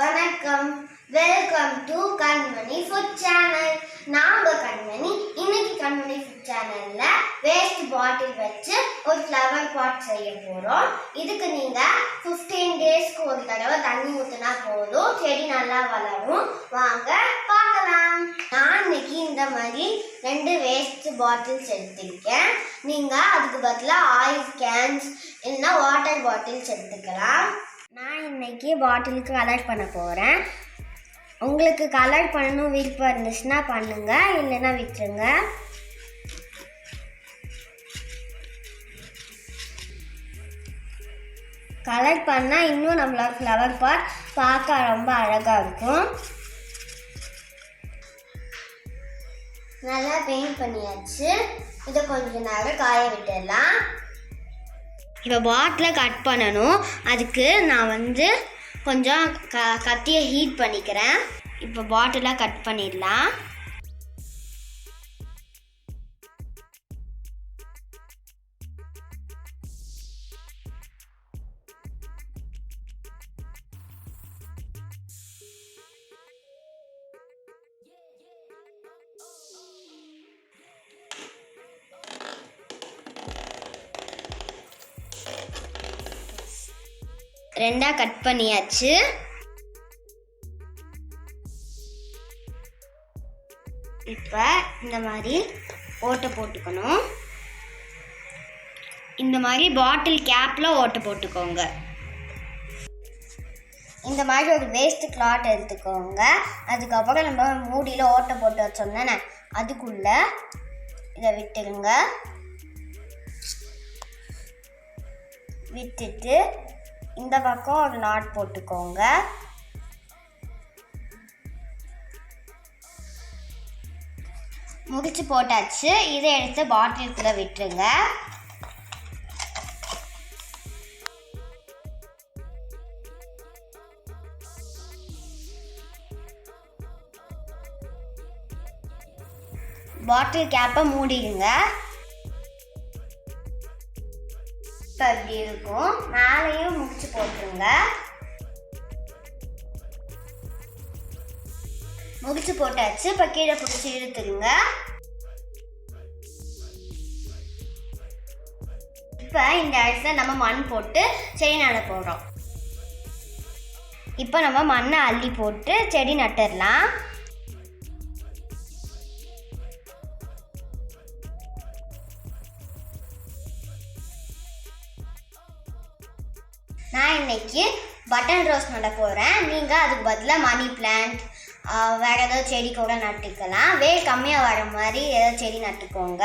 வணக்கம், welcome to Kanmani food channel. நாங்க கண்மணி. இன்னைக்கு கண்மணி ஃபுட் சேனல்ல வேஸ்ட் பாட்டில் வச்சு ஒரு ஃப்ளவர் பாட் செய்ய போறோம். இதுக்கு நீங்க 15 டேஸ்க்கு ஒரு தடவை தண்ணி ஊத்தினா போதும், செடி நல்லா வளரும். வாங்க பார்க்கலாம். நான் இன்னைக்கு இந்த மாதிரி 2 வேஸ்ட் பாட்டில்ஸ் எடுத்திருக்கேன். நீங்க அதுக்கு பதிலாக ஆயில் கேன்ஸ் இல்லைன்னா வாட்டர் பாட்டில்ஸ் எடுத்துக்கலாம். நான் இன்னைக்கு பாட்டிலுக்கு கலர் பண்ண போகிறேன். உங்களுக்கு கலர் பண்ணணும் விருப்பம் இருந்துச்சுன்னா பண்ணுங்க, இல்லைன்னா விட்டுருங்க. கலர் பண்ணால் இன்னும் நம்மளோட ஃப்ளவர் பாட் பார்க்க ரொம்ப அழகாக இருக்கும். நல்லா பெயிண்ட் பண்ணியாச்சு. இதை கொஞ்ச நேரம் காய விட்டுடலாம். இப்போ பாட்டிலை கட் பண்ணணும். அதுக்கு நான் கொஞ்சம் கத்தியை ஹீட் பண்ணிக்கிறேன். இப்போ பாட்டிலை கட் பண்ணிடலாம். ரெண்டா கட் பண்ணியாச்சு. இப்போ இந்த மாதிரி ஓட்டை போட்டுக்கணும். இந்த மாதிரி பாட்டில் கேப்பில் ஓட்டை போட்டுக்கோங்க. இந்த மாதிரி ஒரு வேஸ்ட் கிளாத் எடுத்துக்கோங்க. அதுக்கப்புறம் நம்ம மூடியில் ஓட்டை போட்டு வச்சோம்னா அதுக்குள்ள இதை விட்டுருங்க. விட்டுட்டு இந்த பக்கம் ஒரு நாட் போட்டுக்கோங்க. முடிச்சு போட்டாச்சு. இதை எடுத்து பாட்டிலுக்குள்ள விட்டுருங்க. பாட்டில் கேப்பை மூடிடுங்க. அப்படி இருக்கும். மேலேயும் முடிச்சு போட்டுருங்க. முடிச்சு போட்டாச்சு. இப்போ கீழே பிடிச்சி இழுத்துருங்க. இப்போ இந்த இடத்துல நம்ம மண் போட்டு செடி நட போடுறோம். இப்போ நம்ம மண்ணை அள்ளி போட்டு செடி நட்டுடலாம். நான் இன்னைக்கு பட்டன் ரோஸ் நட போகிறேன். நீங்கள் அதுக்கு பதிலாக மணி பிளான்ட் வேறு ஏதாவது செடி கூட நட்டுக்கலாம். வேர் கம்மியாக வர மாதிரி ஏதாவது செடி நட்டுக்கோங்க.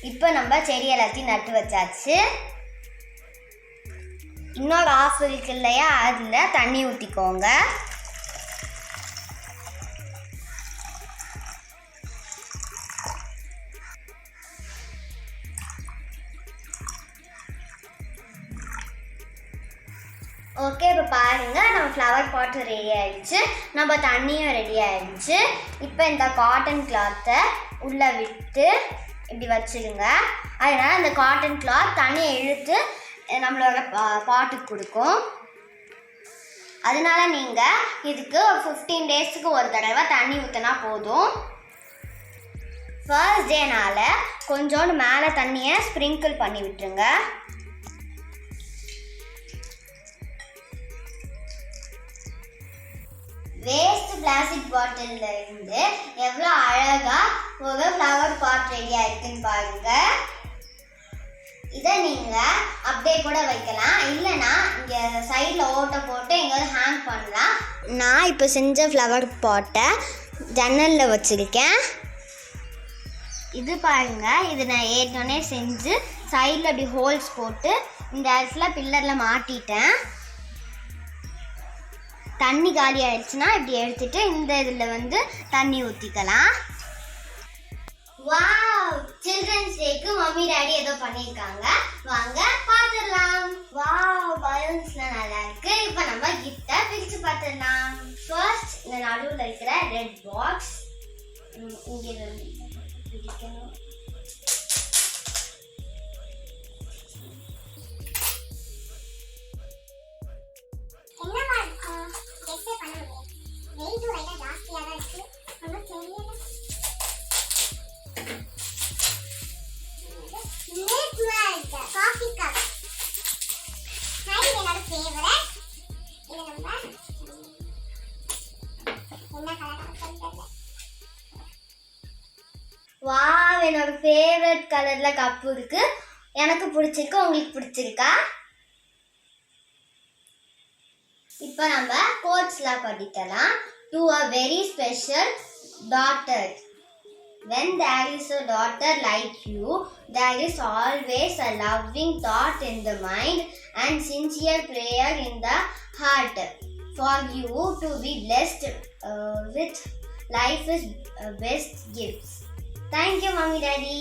இப்போ நம்ம செடி எல்லாத்தையும் நட்டு வச்சாச்சு. இன்னொரு ஆஃப் இருக்கு இல்லையா, அதில் தண்ணி ஊற்றிக்கோங்க. ஓகே, இப்போ பாருங்கள் நம்ம ஃப்ளவர் பாட் ரெடி ஆகிடுச்சு. நம்ம தண்ணியும் ரெடி ஆகிடுச்சு. இப்போ இந்த காட்டன் கிளாத்தை உள்ளே விட்டு இப்படி வச்சுருங்க. அதனால் அந்த காட்டன் கிளாத் தண்ணியை இழுத்து நம்மளோட பாட்டுக்கு கொடுக்கும். அதனால நீங்கள் இதுக்கு 15 டேஸ்க்கு ஒரு தடவை தண்ணி ஊற்றினா போதும். ஃபர்ஸ்ட் டேனால் கொஞ்சோண்டு மேலே தண்ணியை ஸ்ப்ரிங்கிள் பண்ணி விட்டுருங்க. வேஸ்ட் பிளாஸ்டிக் பாட்டிலில் இருந்து எவ்வளோ அழகாக ஒரு ஃப்ளவர் பாட் ரெடி ஆகிருக்குன்னு பாருங்கள். இதை நீங்கள் அப்படியே கூட வைக்கலாம், இல்லைன்னா இங்கே சைடில் ஓட்டை போட்டு எங்கேயாவது ஹேங் பண்ணலாம். நான் இப்போ செஞ்ச ஃப்ளவர் பாட்டை ஜன்னலில் வச்சுருக்கேன். இது பாருங்கள், இது நான் ஏற்கனவே செஞ்சு சைடில் அப்படி ஹோல்ஸ் போட்டு இந்த இடத்துல பில்லரில் மாட்டிட்டேன். தண்ணி காலி ஆயிடுச்சுன்னா இப்படி எடுத்துட்டு இந்த இதில் தண்ணி ஊற்றிக்கலாம். வாவ், சில்ட்ரன்ஸ் டேக்கு மம்மி டாடி ஏதோ பண்ணியிருக்காங்க. வாங்க பிடிக்கணும். என்னவா இருக்கும்? கெஸ்ஸே பண்ண முடியல. வெயிட் லைட்டா ஜாஸ்தியா தான் இருக்கு. ஒன்றும் தெரியல. Milk coffee cup. இது என்னோட ஃபேவரட். இது நம்ம என்ன கலர் தெரியல. வாவ், என்னோட ஃபேவரட் கலர்ல கப் இருக்கு. எனக்கு பிடிச்சிருக்கு. உங்களுக்கு பிடிச்சிருக்கா? இப்போ நம்ம கோட்ஸ்லாம் படிக்கலாம். To a very special daughter. When there is a daughter like you, there is always a loving thought in the mind and sincere prayer in the heart for you to be blessed with life's best gifts. Thank you, Mommy, Daddy.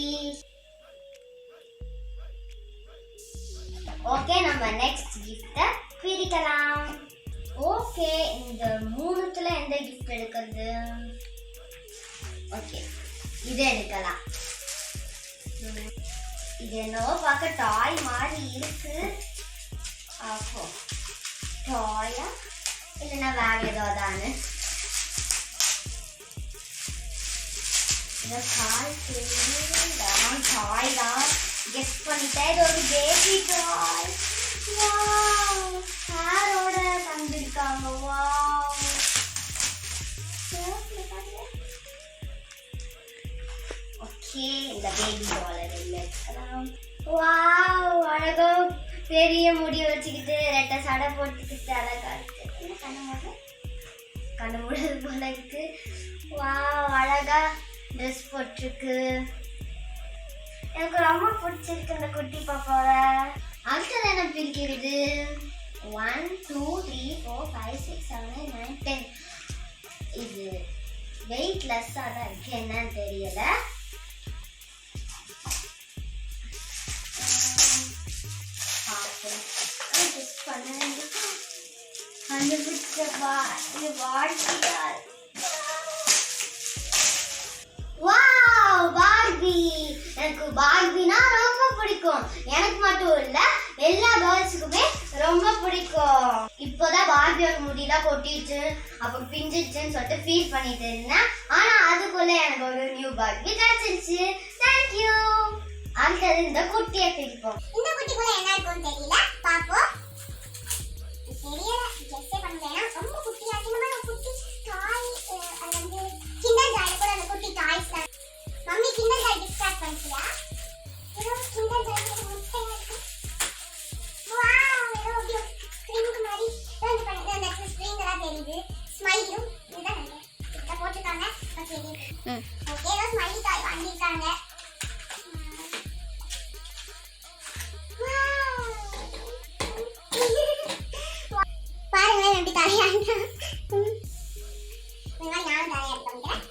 Okay, நம்ம next gift பிரிக்கலாம். Okay, இந்த மூணுத்துல எந்த gift எடுக்கிறது? Okay, இது எடுக்கலாம். இது என்னவோ பார்க்க டாய் மாதிரி இருக்கு. அப்போ டாயா இல்லைன்னா வேற ஏதோதானு டாய் தான் கெஸ் பண்ணிட்டேன். இது ஒரு பேபி டாய். ஹேரோட தந்திருக்காங்க. வாவ், ஓகே, இந்த பேபி டாலை எடுக்கலாம். வாவ், அழகா பெரிய முடி வச்சுக்கிட்டு ரெட்டை சடை போட்டுக்கிட்டு அழகா இருக்கு. கண்ணு மூடுறது போல இருக்கு. வாவ், அழகா ட்ரெஸ் போட்டிருக்கு. எனக்கு ரொம்ப பிடிச்சிருக்கு இந்த குட்டி பாப்பாவை. அடுத்தது என்ன பிரிக்கிறது? 1 2 3 4 5 6 7 8 9 10. இது வெயிட்லெஸ்ஸா தான் இருக்கு. என்னன்னு தெரியல. பார்பி. எனக்கு பார்பினா ரொம்ப பிடிக்கும். எனக்கு மட்டும் இல்ல, எல்லா கேர்ள்ஸுக்குமே ரொம்ப பிடிக்கும். இப்போதான் பார்பியோட முடியெல்லாம் கொட்டிடுச்சு, அப்புறம் பிஞ்சிடுச்சுன்னு சொல்லிட்டு ஃபீல் பண்ணிட்டு இருந்தேன். ஆனா அதுக்குள்ள எனக்கு ஒரு நியூ பார்பி கிடைச்சிருச்சு. தேங்க்யூ. அடுத்தது இந்த குட்டியை பிரிப்போம். இந்த குட்டிக்குள்ள என்ன இருக்கும்னு தெரியல, பாப்போம். தெரியல, கெஸ்ஸே பண்ணல. ரொம்ப குட்டியா இருக்கு. நம்ம குட்டி டாய், அது வந்து கிண்டர் ஜாய் கூட அந்த குட்டி டாய்ஸ் தான். மம்மி கிண்டர் ஜாய் டிஸ்ட்ராக்ட் பண்ணிட்டியா? ஏதோ கிண்டர் ஜாய் முட்டையா இருக்கு. வாவ், ஏதோ அப்படியே ஸ்ப்ரிங் மாதிரி வந்து பண்ணி அந்த ஸ்ப்ரிங் எல்லாம் தெரியுது. ஸ்மைலும் இதுதான் இத போட்டுருக்காங்க. ஓகே, ஓகே, ஏதோ ஸ்மைலி டாய் வாங்கிருக்காங்க. பாருங்களேன் எப்படி தலையா இருக்கு. நானும் தலையா இருக்கேன்.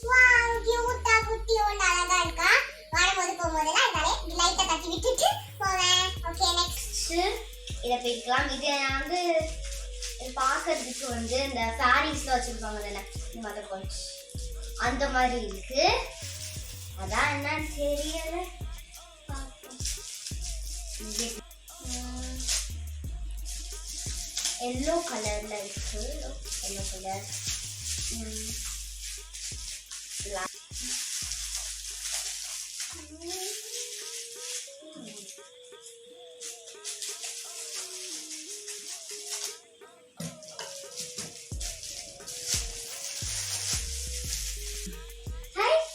வாவ், கியூட்டா குட்டியோட அழகா இருக்கா. வரும்போது போகும்போதெல்லாம் இதனாலே லைட்டை தட்டி விட்டுட்டு போவேன். ஓகே, நெக்ஸ்ட் இதை பிரிக்கலாம். இது வந்து பார்க்கறதுக்கு வந்து இந்த சாரீஸ்ல வச்சிருப்பாங்க தானே, இந்த மாதிரி கொஞ்சம் அந்த மாதிரி இருக்கு. அதான் என்னன்னு தெரியல. எல்லோ கலர்ல இருக்கு. எல்லோ கலர்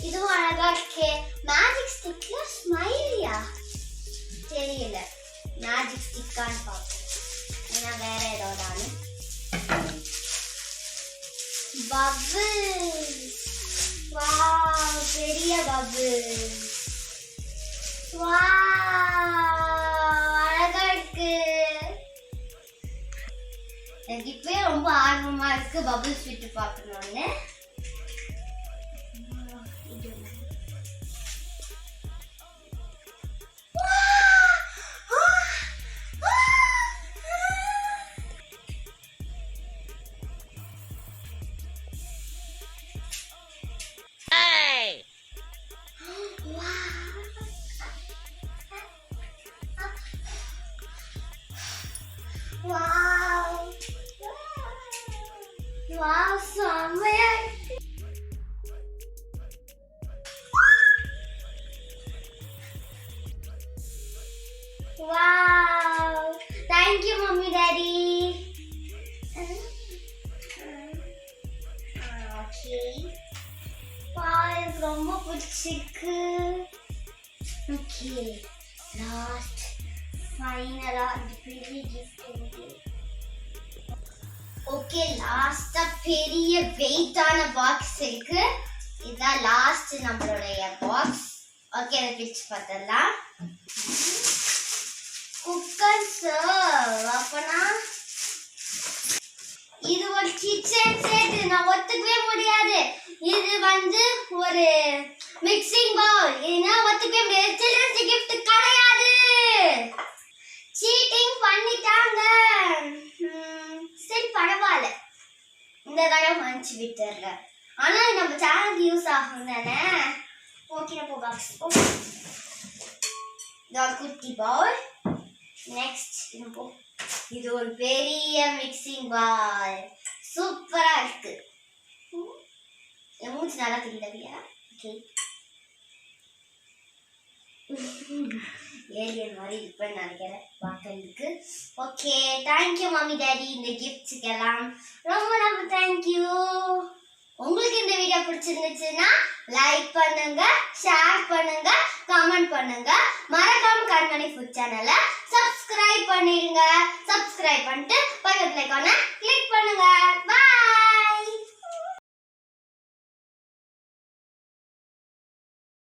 இதுவும் அழகா இருக்கே. மேஜிக் ஸ்டிக்ல ஸ்மைலியா தெரியல. மேஜிக் ஸ்டிக்கான்னு பார்ப்போம். ஏன்னா வேற ஏதோதானு. பபிள்ஸ். வாவ், பெரிய பபிள்ஸ். வாவ், அழகா இருக்கு. எனக்கு இப்பவே ரொம்ப ஆர்வமா இருக்கு பபிள்ஸ் விட்டு பார்க்கணும்னு. வாவ் வாவ் செம்மையா இருக்கு. Wow thank you mummy daddy. Okay எனக்கு ரொம்ப பிடிச்சிருக்கு. ஓகே லாஸ்ட் ஃபைனலா பெரிய கிஃப்ட். ஓகே லாஸ்டா பெரிய வெயிட்டான பாக்ஸ் இருக்கு. இதுதான் லாஸ்ட் நம்மளுடைய பாக்ஸ். ஓகே அதை பிரிச்சு பார்த்தலாம். Cooker serve. அப்பனா இது ஒரு கிச்சன் செட். நான் ஒத்துக்கவே முடியாது. இது ஒரு மிக்சிங் பவுல். ஏன்னா ஒத்துக்கவே முடியாது. சில்ட்ரன்ஸ் கிஃப்ட் கிடையாது. சீட்டிங் பண்ணிட்டாங்க. சரி பரவாயில்ல, இந்த தடவை மன்னிச்சு விட்டுறேன். ஆனா நம்ம சேனலுக்கு யூஸ் ஆகும் தானே. ஓகே போ பாக்ஸ். குட்டி பவுல். நெக்ஸ்ட் இது ஒரு பெரிய மிக்சிங் பவுல். சூப்பரா இருக்கு. மூச்சு நல்லா தெரியுதா? ஓகே ஏலியன் மாதிரி இருப்பேன்னு நினைக்கிறேன் பார்க்கறதுக்கு. ஓகே தேங்க்யூ மம்மி டாடி இந்த கிஃப்ட்ஸுக்கெல்லாம் ரொம்ப ரொம்ப தேங்க்யூ. உங்களுக்கு இந்த வீடியோ பிடிச்சிருந்துச்சுன்னா லைக் பண்ணுங்க, ஷேர் பண்ணுங்க, கமெண்ட் பண்ணுங்க. மறக்காம கண்மணி ஃபுட் சேனலை சப்ஸ்கிரைப் பண்ணிடுங்க. சப்ஸ்கிரைப் பண்ணிட்டு பக்கத்துல ஐகானை கிளிக் பண்ணுங்க.